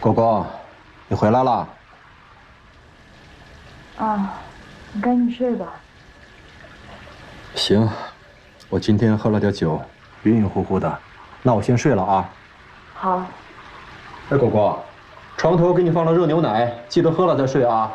果果，你回来了。啊，你赶紧睡吧。行，我今天喝了点酒，晕晕乎乎的，那我先睡了啊。好。哎，果果，床头给你放了热牛奶，记得喝了再睡啊。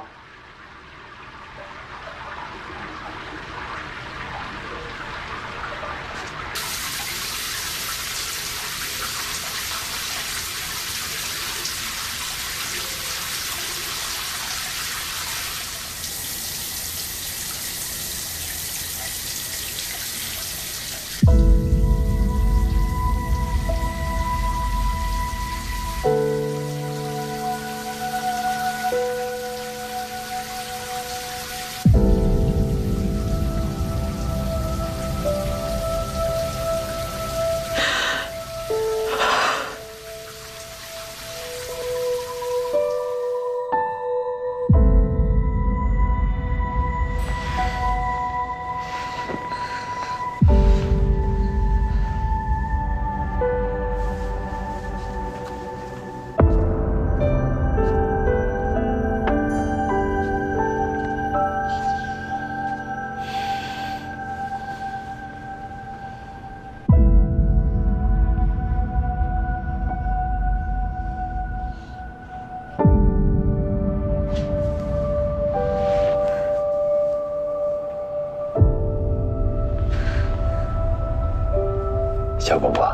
小果果，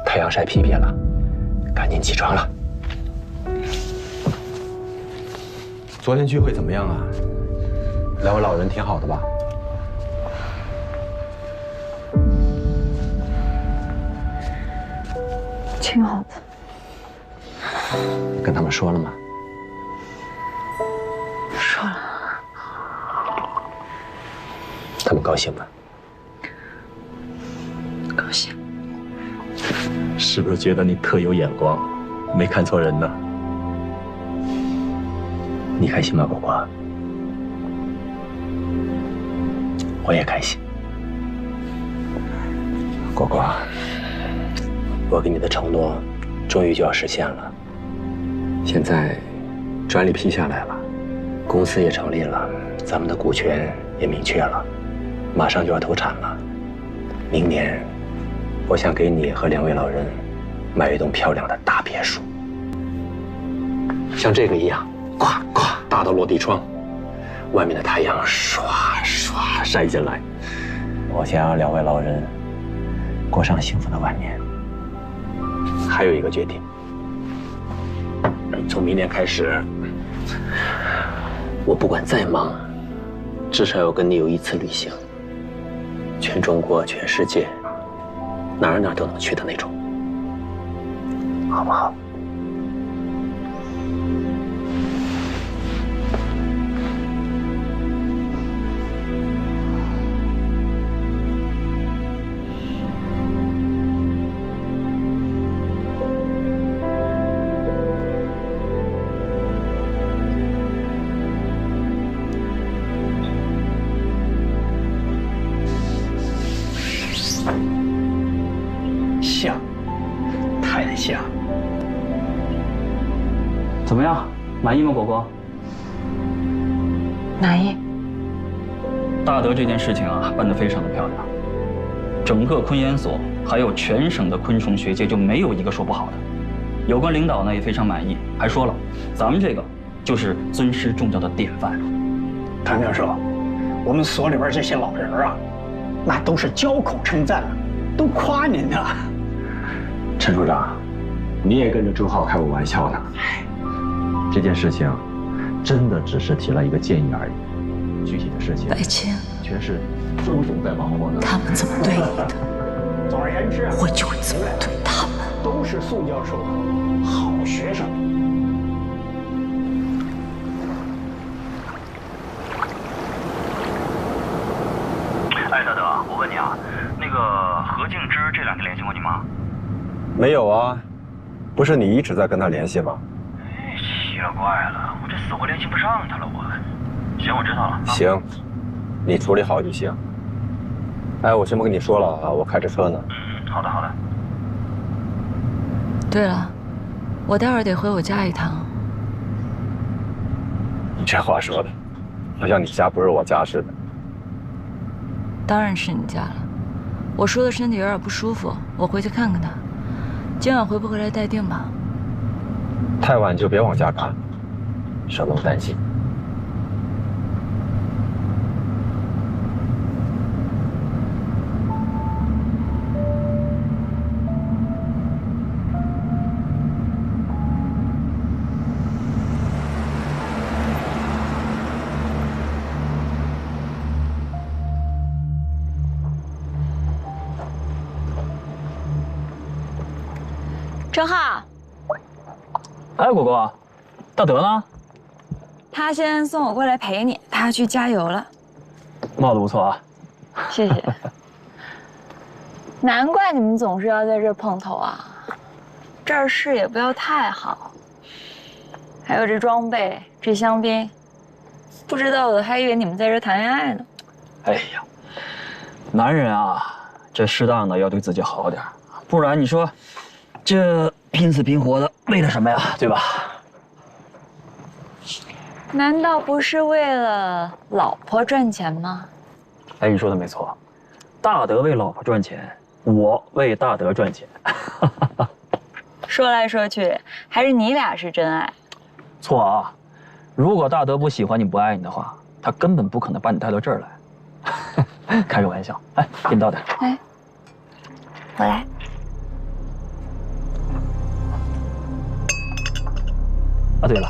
太阳晒屁屁了，赶紧起床了。昨天聚会怎么样啊？两位老人挺好的吧？挺好的。跟他们说了吗？说了。他们高兴吗？高兴。是不是觉得你特有眼光，没看错人呢？你开心吗，果果？我也开心。果果，我给你的承诺终于就要实现了。现在专利批下来了，公司也成立了，咱们的股权也明确了，马上就要投产了。明年，我想给你和两位老人买一栋漂亮的大别墅，像这个一样，咵咵大的落地窗，外面的太阳唰唰晒进来。我想让两位老人过上幸福的晚年。还有一个决定，从明年开始，我不管再忙，至少要跟你有一次旅行，全中国、全世界，哪儿都能去的那种，好不好？像，太像。怎么样，满意吗，果果？满意。大德这件事情啊，办得非常的漂亮。整个昆研所还有全省的昆虫学界就没有一个说不好的。有关领导呢也非常满意，还说了，咱们这个就是尊师重教的典范。谭教授，我们所里边这些老人啊，那都是交口称赞的，都夸您呢。陈处长，你也跟着周浩开我玩笑呢。这件事情真的只是提了一个建议而已，具体的事情白青，全是周总在忙活呢。他们怎么对你的，总而言之，我就会怎么对他们。都是宋教授的好学生。哎，大德，我问你啊，那个何静之这2天联系过你吗？没有啊，不是你一直在跟他联系吗？哎，奇了怪了，我这死活联系不上他了，我。行，我知道了。行，你处理好就行。哎，我先不跟你说了啊，我开着车呢。好的好的。对了，我待会儿得回我家一趟。你这话说的，好像你家不是我家似的。当然是你家了。我叔的身体有点不舒服，我回去看看他。今晚回不回来待定吧。太晚就别往家赶，省得我担心。郑浩，哎，果果，大德呢？他先送我过来陪你，他要去加油了。帽子不错啊。谢谢。难怪你们总是要在这碰头啊，这儿视野不要太好。还有这装备，这香槟，不知道的还以为你们在这谈恋爱呢。哎呀，男人啊，这适当的要对自己好点，不然你说，这拼死拼活的为了什么呀？对吧？难道不是为了老婆赚钱吗？哎，你说的没错，大德为老婆赚钱，我为大德赚钱。说来说去，还是你俩是真爱。错啊！如果大德不喜欢你不爱你的话，他根本不可能把你带到这儿来。开个玩笑，哎，给你倒点。哎，我来。啊，对了，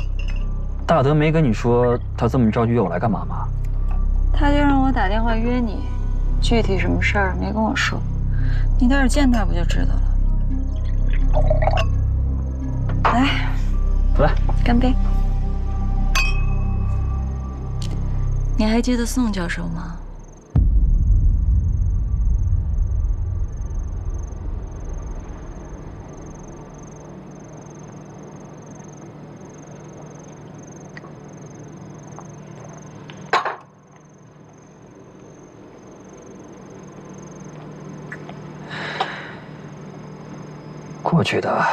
大德没跟你说他这么着急约我来干嘛吗？他就让我打电话约你，具体什么事儿没跟我说，你待会儿见他不就知道了。来，干杯！你还记得宋教授吗？过去的，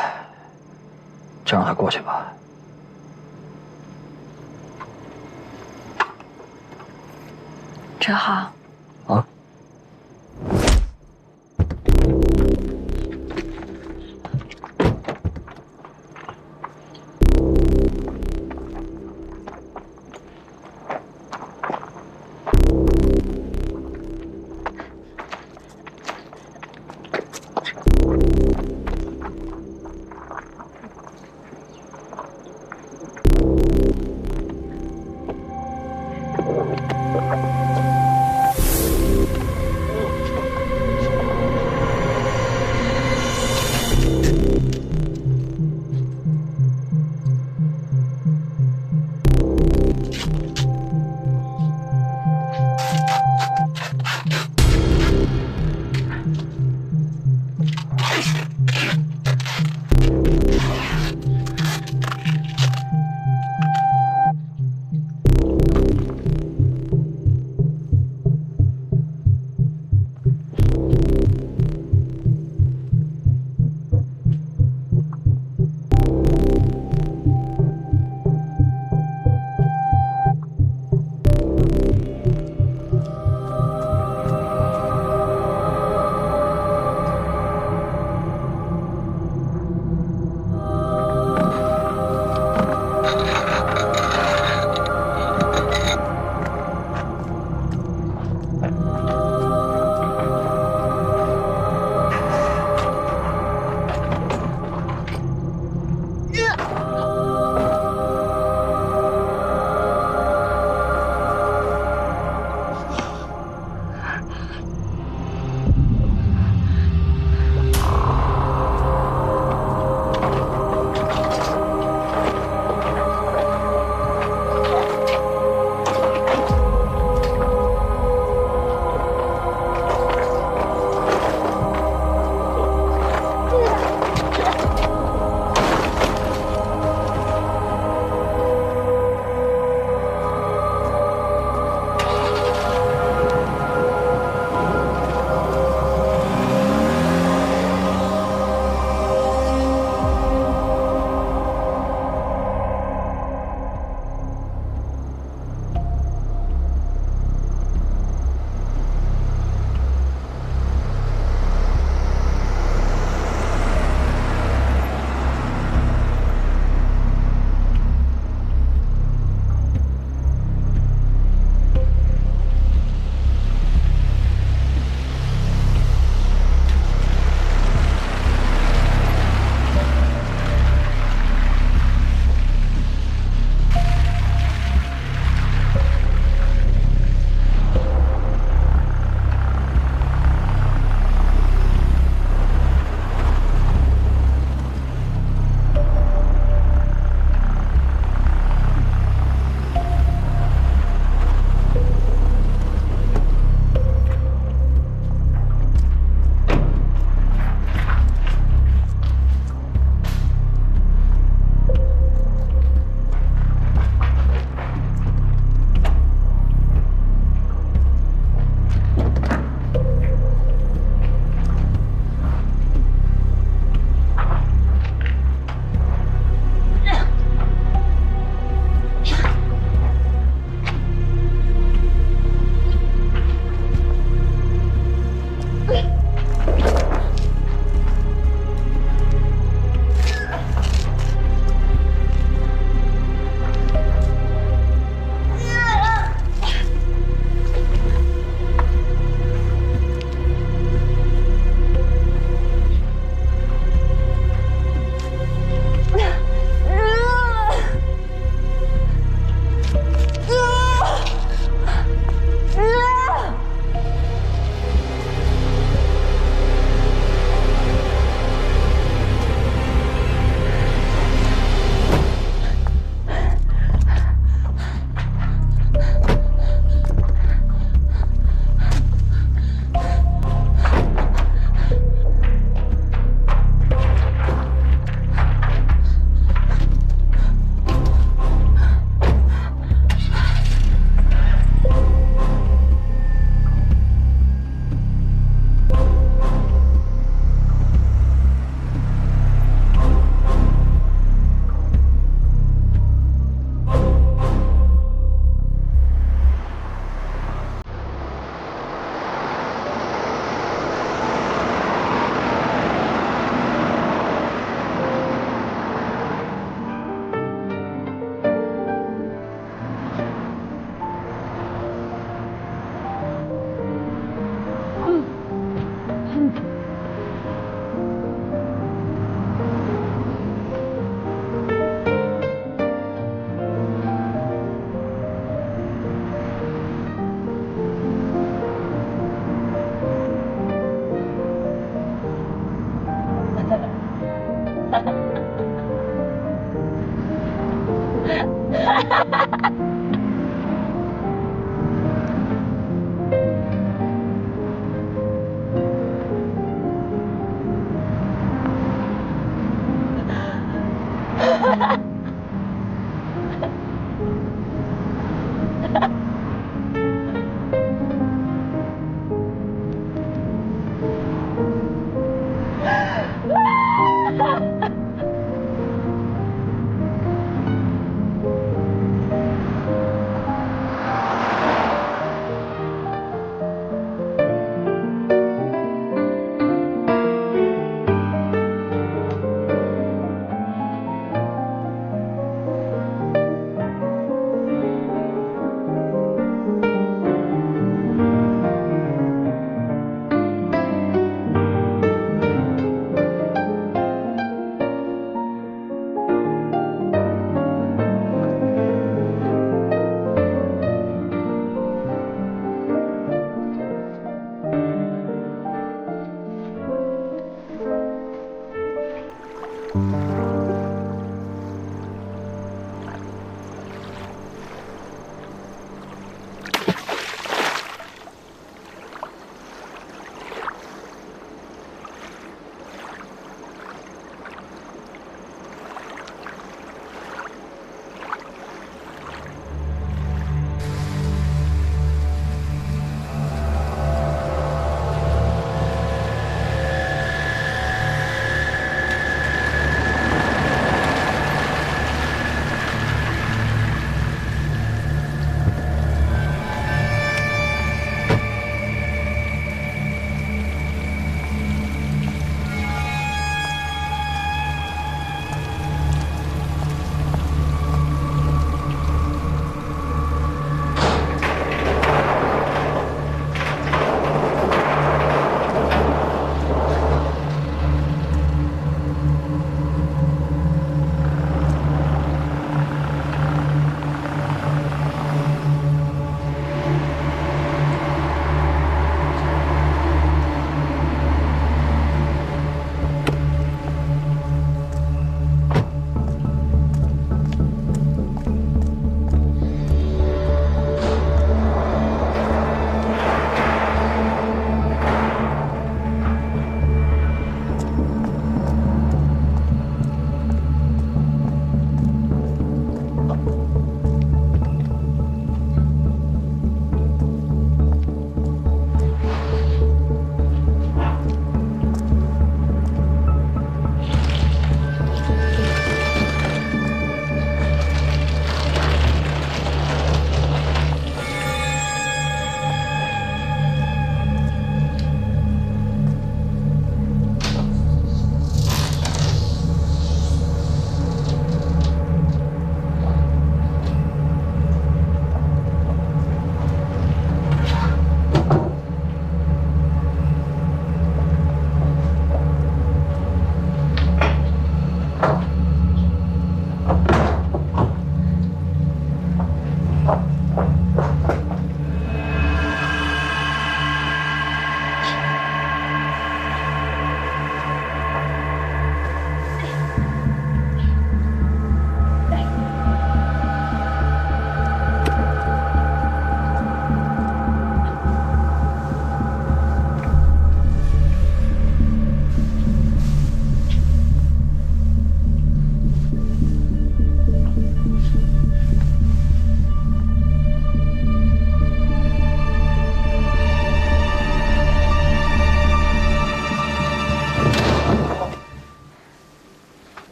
就让它过去吧。哲浩。啊？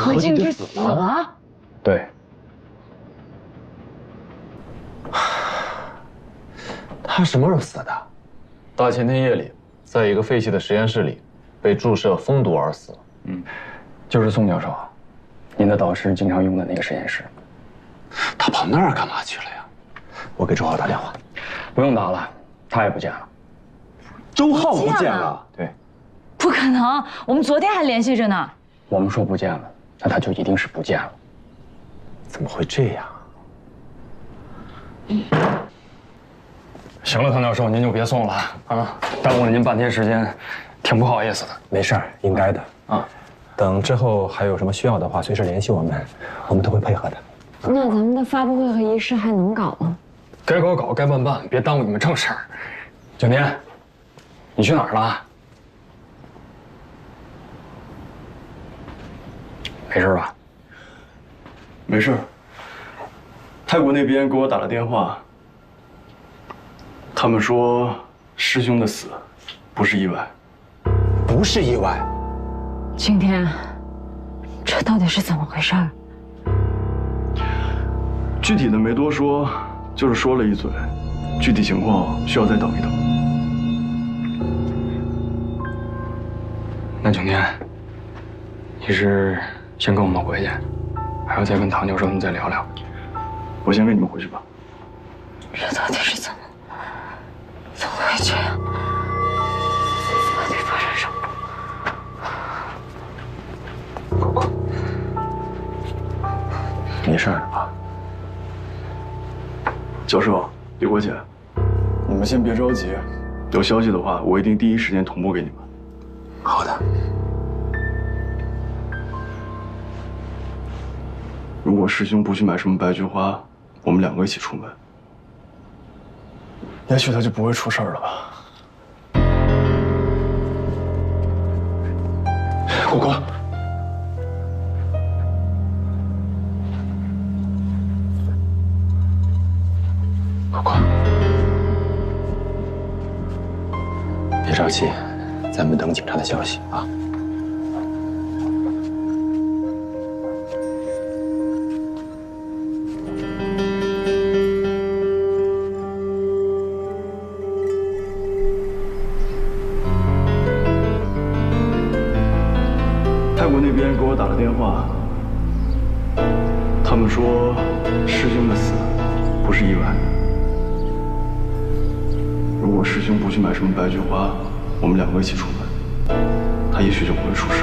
何敬之死了？对。他什么时候死的？大前天夜里，在一个废弃的实验室里，被注射蜂毒而死。就是宋教授，您的导师经常用的那个实验室。他跑那儿干嘛去了呀？我给周浩打电话。不用打了，他也不见了。周浩不见了？对，不可能，我们昨天还联系着呢。我们说不见了，那他就一定是不见了。怎么会这样？行了，唐教授，您就别送了啊，耽误了您半天时间，挺不好意思的。没事儿，应该的啊。等之后还有什么需要的话，随时联系我们，我们都会配合的。那咱们的发布会和仪式还能搞吗？该搞搞，该办办，别耽误你们正事儿。景天，你去哪儿了？没事吧？没事。泰国那边给我打了电话，他们说师兄的死不是意外，不是意外。晴天，这到底是怎么回事？具体的没多说，就是说了一嘴，具体情况需要再等一等。那景天，你是先跟我们回去，还要再跟唐教授你再聊聊？我先跟你们回去吧。这到底是怎么会这样？到底发生什么？没事吧？教授，李国姐，你们先别着急，有消息的话，我一定第一时间同步给你们。好的。如果师兄不去买什么白菊花，我们两个一起出门，也许他就不会出事儿了吧。果果，果果，别着急，咱们等警察的消息啊。泰国那边给我打了电话，他们说师兄的死不是意外。如果师兄不去买什么白菊花，我们两个一起出门，他也许就不会出事。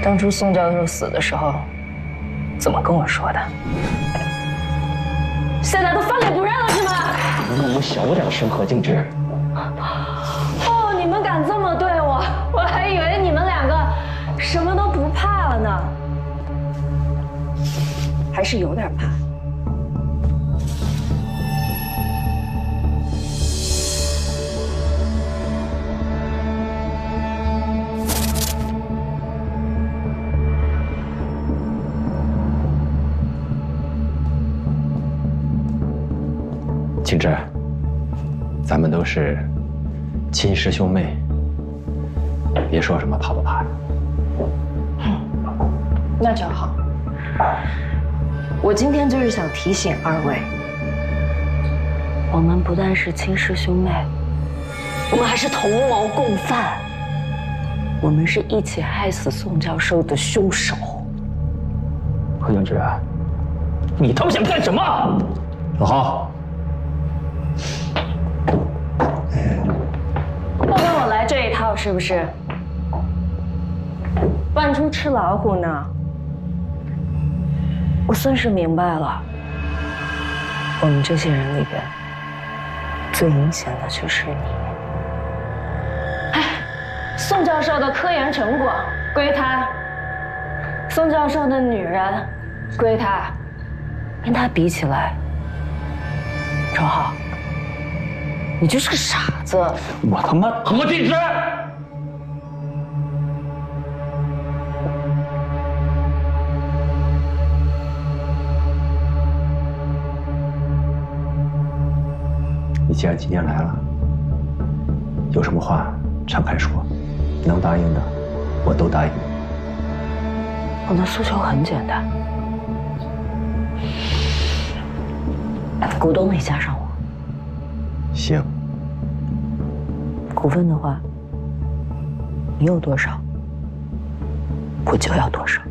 当初宋教授死的时候，怎么跟我说的？现在都翻脸不认了是吗？能不能小点声，何敬之？哦，你们敢这么对我，我还以为你们两个什么都不怕了呢，还是有点怕。景之，咱们都是亲师兄妹，别说什么怕不怕的。那就好。我今天就是想提醒二位，我们不但是亲师兄妹，我们还是同谋共犯，我们是一起害死宋教授的凶手。何景之，你他妈想干什么？老郝，不跟我来这一套是不是？扮出吃老虎呢？我算是明白了，我们这些人里边最阴险的就是你。哎，宋教授的科研成果归他，宋教授的女人归他，跟他比起来，周浩，你就是个傻子。我他妈何景之！你既然今天来了，有什么话敞开说，能答应的我都答应。我的诉求很简单，股东得加上我。行，股份的话，你有多少，我就要多少。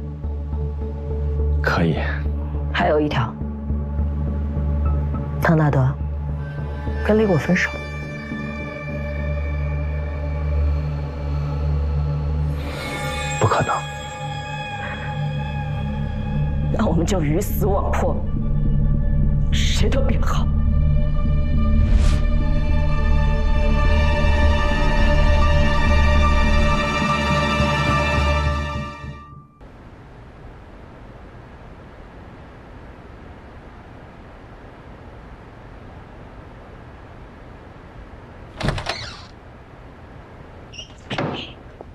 可以。还有一条，唐纳德跟李果分手。不可能。那我们就鱼死网破，谁都别好。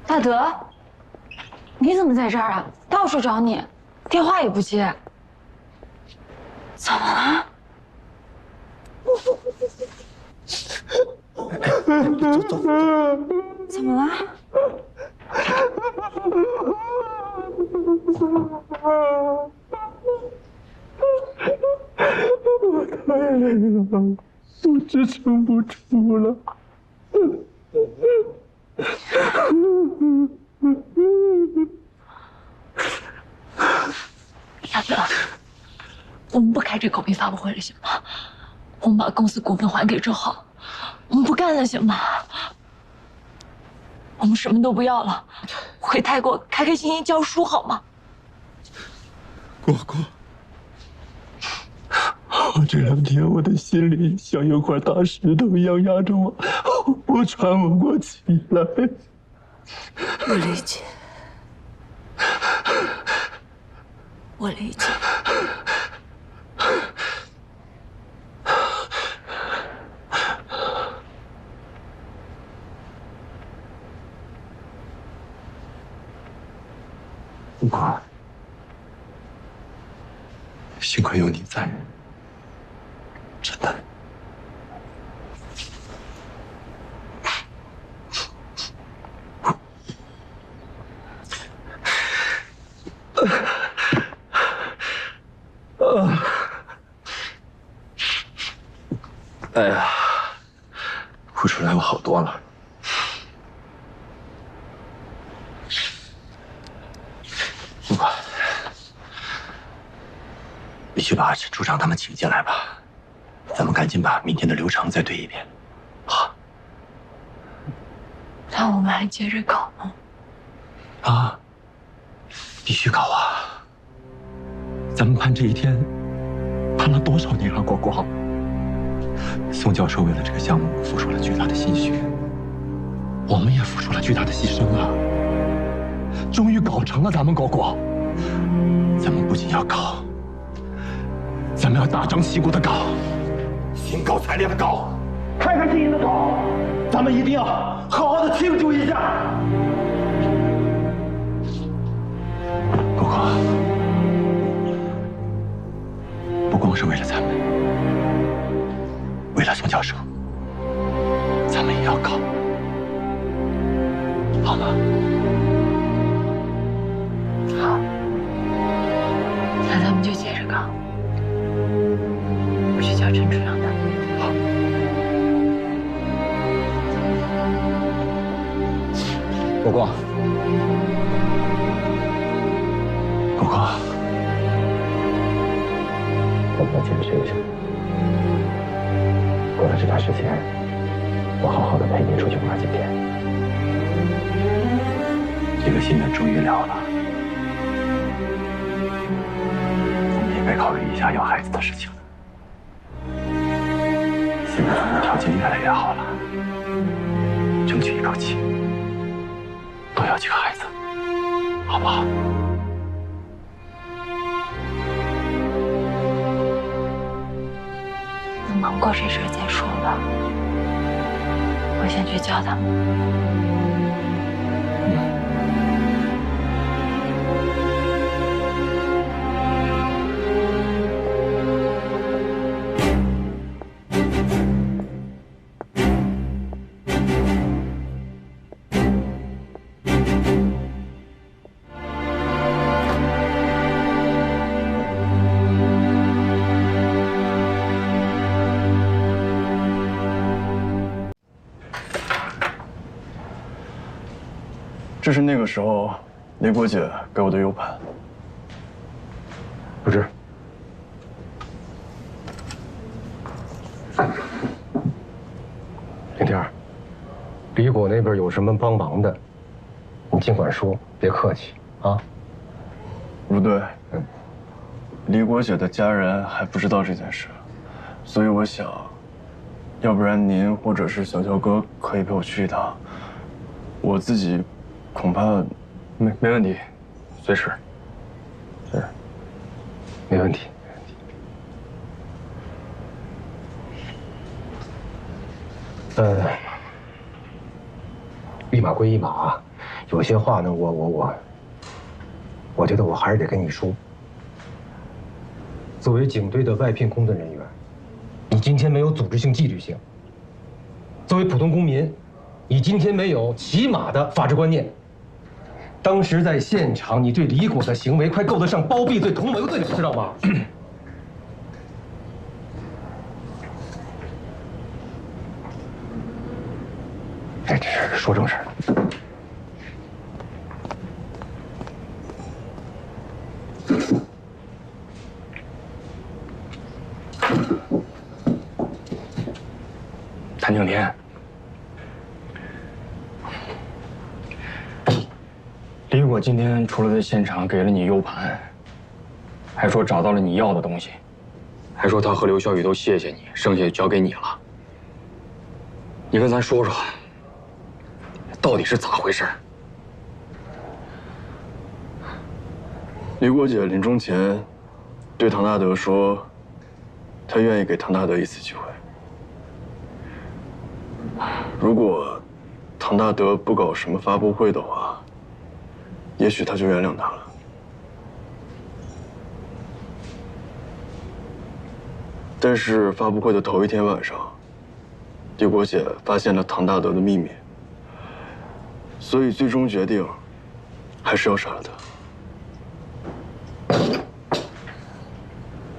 大德，你怎么在这儿啊？到处找你，电话也不接。怎么了？走。怎么了？我太累了，我支撑不住了。大德，我们不开这狗屁发布会了，行吗？我们把公司股份还给周浩，我们不干了，行吗？我们什么都不要了，回泰国开开心心教书，好吗？果果，我这2天我的心里像有块大石头一样压着我，我喘不过气来。我理解，我理解。果果，幸亏有你在，真的。哎呀，哭出来我好多了。不管，你去把陈处长他们请进来吧，咱们赶紧把明天的流程再对一遍。好。那我们还接着搞吗？啊，必须搞啊！咱们盼这一天，盼了多少年了，果果。宋教授为了这个项目付出了巨大的心血，我们也付出了巨大的牺牲啊！终于搞成了，咱们果果。咱们不仅要搞，咱们要大张旗鼓的搞，兴高采烈的搞，开开心心的搞，咱们一定要好好的庆祝一下。果果，不光是为了咱们，为了宋教授，咱们也要搞，好吗？好，那咱们就接着搞。我去叫陈处长他们。好。果果，果果，要坚持一下。过了这段时间，我好好的陪你出去玩几天。这个心愿终于了了，我们应该考虑一下要孩子的事情了。现在咱们条件越来越好了，争取一口气多要几个孩子，好不好？等忙过这事儿再说吧，我先去叫他们。这是那个时候李果姐给我的 U 盘。不是。林天儿，李果那边有什么帮忙的，你尽管说，别客气啊。不对，李果姐的家人还不知道这件事，所以我想，要不然您或者是小乔哥可以陪我去一趟，我自己。恐怕没问题，随时。是，没问题。一码归一码啊，有些话呢，我觉得我还是得跟你说。作为警队的外聘工作人员，你今天没有组织性、纪律性；作为普通公民，你今天没有起码的法治观念。当时在现场，你对李果的行为快够得上包庇罪、同谋罪了，知道吗？哎，这说正事儿。谭景天。李果今天除了在现场给了你 U 盘，还说找到了你要的东西，还说他和刘小雨都谢谢你，剩下就交给你了。你跟咱说说，到底是咋回事？李果姐临终前对唐大德说，她愿意给唐大德一次机会。如果唐大德不搞什么发布会的话，也许他就原谅他了。但是发布会的头一天晚上，李果姐发现了唐大德的秘密，所以最终决定还是要杀了他。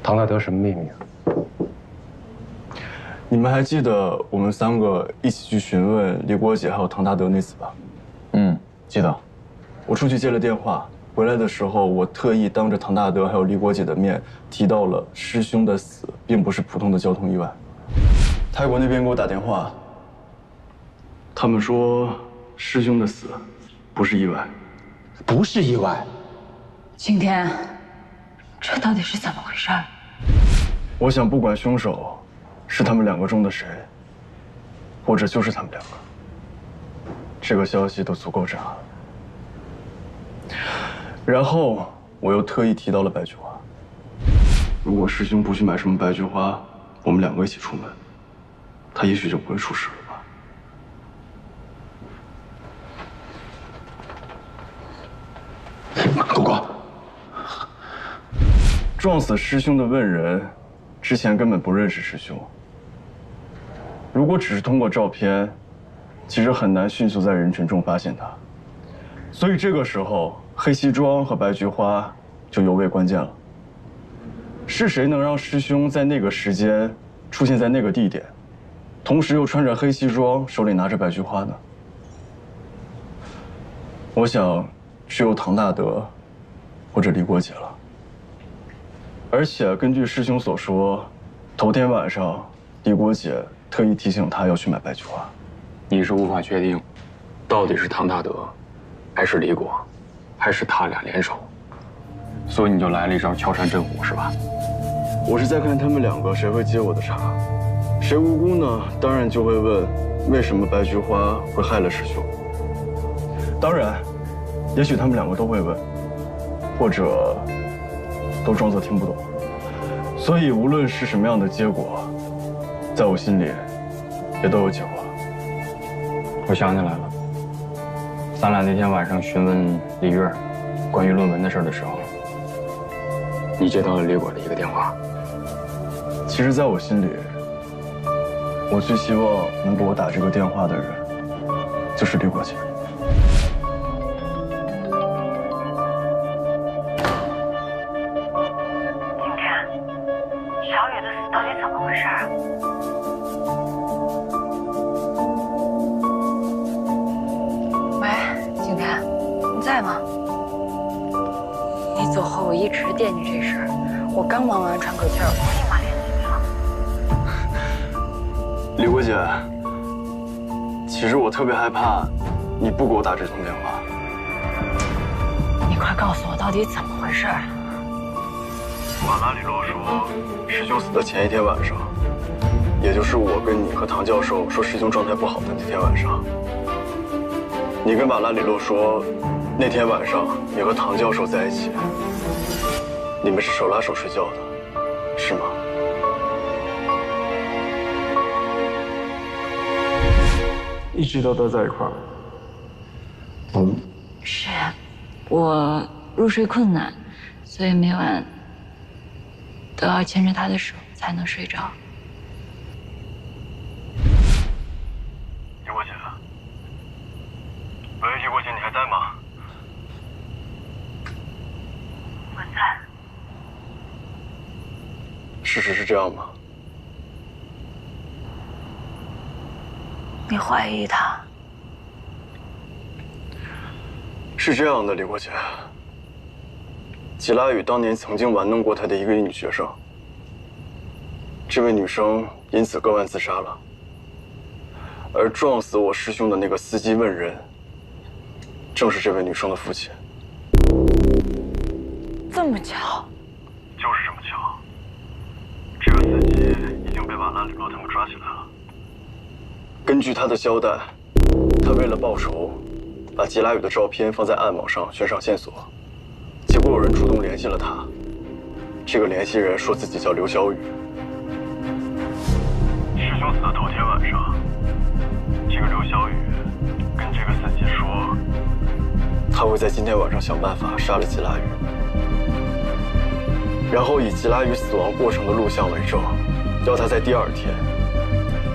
唐大德什么秘密啊？你们还记得我们3个一起去询问李果姐还有唐大德那次吧？记得。我出去接了电话，回来的时候，我特意当着唐大德还有李果姐的面提到了师兄的死并不是普通的交通意外。泰国那边给我打电话，他们说师兄的死不是意外，不是意外。景天，这到底是怎么回事？我想不管凶手是他们2个中的谁，或者就是他们2个，这个消息都足够震撼。然后我又特意提到了白菊花。如果师兄不去买什么白菊花，我们2个一起出门，他也许就不会出事了吧。狗狗，撞死师兄的问人，之前根本不认识师兄。如果只是通过照片，其实很难迅速在人群中发现他。所以这个时候，黑西装和白菊花就尤为关键了。是谁能让师兄在那个时间出现在那个地点，同时又穿着黑西装，手里拿着白菊花呢？我想，只有唐大德或者李果姐了。而且根据师兄所说，头天晚上李国姐特意提醒他要去买白菊花。你是无法确定，到底是唐大德，还是李果，还是他俩联手，所以你就来了一招敲山震虎，是吧？我是在看他们两个谁会接我的茬，谁无辜呢？当然就会问，为什么白菊花会害了师兄？当然，也许他们两个都会问，或者都装作听不懂。所以无论是什么样的结果，在我心里也都有结果。我想起来了，咱俩那天晚上询问李月关于论文的事的时候，你接到了李果的一个电话。其实，在我心里，我最希望能给我打这个电话的人，就是李果姐。景天，小雨的死到底怎么回事啊？喂，景天，你在吗？你走后我一直惦记这事儿，我刚忙完喘口气儿，我立马联系你了。李国姐，其实我特别害怕你不给我打这通电话。你快告诉我到底怎么回事儿？瓦拉里洛说，师兄死的前一天晚上，也就是我跟你和唐教授说师兄状态不好的那天晚上，你跟瓦拉里洛说，那天晚上你和唐教授在一起，你们是手拉手睡觉的，是吗？一直都在一块儿。是，我入睡困难，所以每晚都要牵着他的手才能睡着。李国姐，喂，李国姐，你还在吗？我在。事实是这样吗？你怀疑他？是这样的，李国姐。吉拉雨当年曾经玩弄过他的一个女学生，这位女生因此割腕自杀了。而撞死我师兄的那个司机问人，正是这位女生的父亲。这么巧？就是这么巧。这个司机已经被瓦拉里洛他们抓起来了。根据他的交代，他为了报仇，把吉拉雨的照片放在暗网上悬赏线索，结果有人主动联系了他。这个联系人说自己叫刘小雨。师兄死的头天晚上，这个刘小雨跟这个司机说，他会在今天晚上想办法杀了吉拉雨，然后以吉拉雨死亡过程的录像为证，要他在第二天，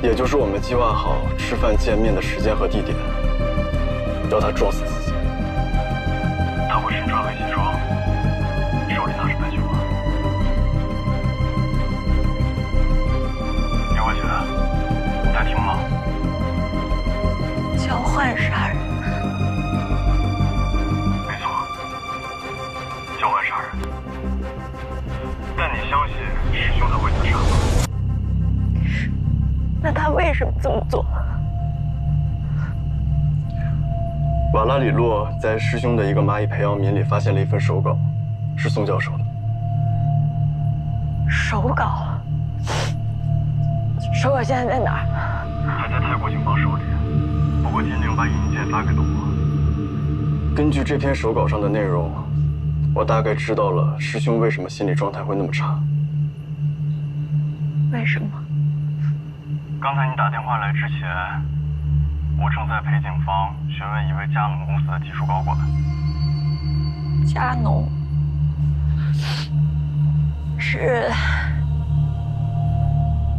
也就是我们计划好吃饭见面的时间和地点，要他撞死自己。他会身穿黑西装，手里拿着白菊花。李国姐，你在听吗？交换杀人？没错，交换杀人。但你相信师兄他会自杀吗？那他为什么这么做？瓦拉里洛在师兄的一个蚂蚁培养皿里发现了一份手稿，是宋教授的。手稿？手稿现在在哪儿？还在泰国警方手里，不过金陵把影音件发给了我。根据这篇手稿上的内容，我大概知道了师兄为什么心理状态会那么差。为什么？刚才你打电话来之前，我正在陪警方询问一位佳能公司的技术高管。佳能是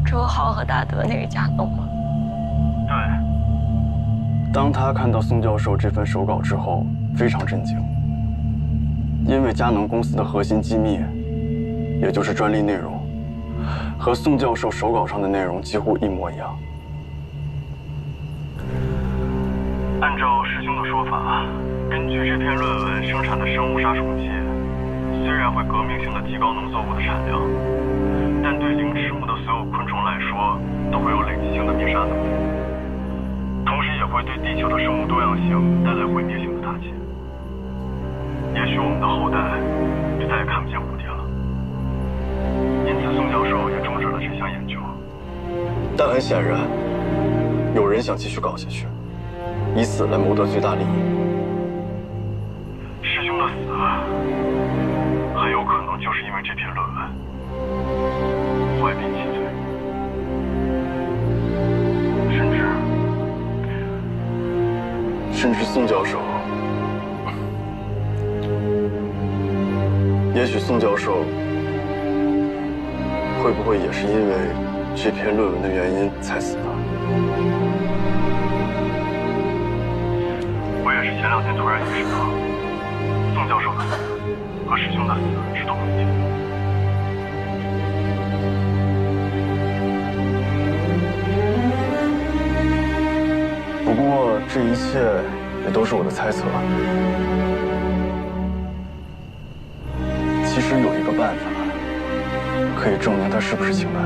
周浩和大德那个佳能吗？对。当他看到宋教授这份手稿之后，非常震惊，因为佳能公司的核心机密，也就是专利内容，和宋教授手稿上的内容几乎一模一样。按照师兄的说法，根据这篇论文生产的生物杀虫剂，虽然会革命性的提高农作物的产量，但对灵翅目的所有昆虫来说，都会有累积性的灭杀能力，同时也会对地球的生物多样性带来毁灭性的打击。也许我们的后代就再也看不见蝴蝶了。因此，宋教授也终止了这项研究。但很显然，有人想继续搞下去，以此来谋得最大利益。师兄的死，很有可能就是因为这篇论文，怀璧其罪，甚至宋教授，也许宋教授会不会也是因为这篇论文的原因才死的？我也是前2天突然意识到，宋教授的死和师兄的死是同一天。不过这一切也都是我的猜测。其实有一个办法可以证明他是不是情人。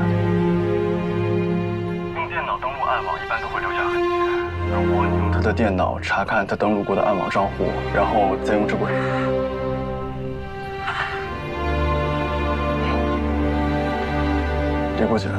用电脑登录暗网一般都会留下痕迹。如果你用他的电脑查看他登录过的暗网账户，然后再用这部……别过去。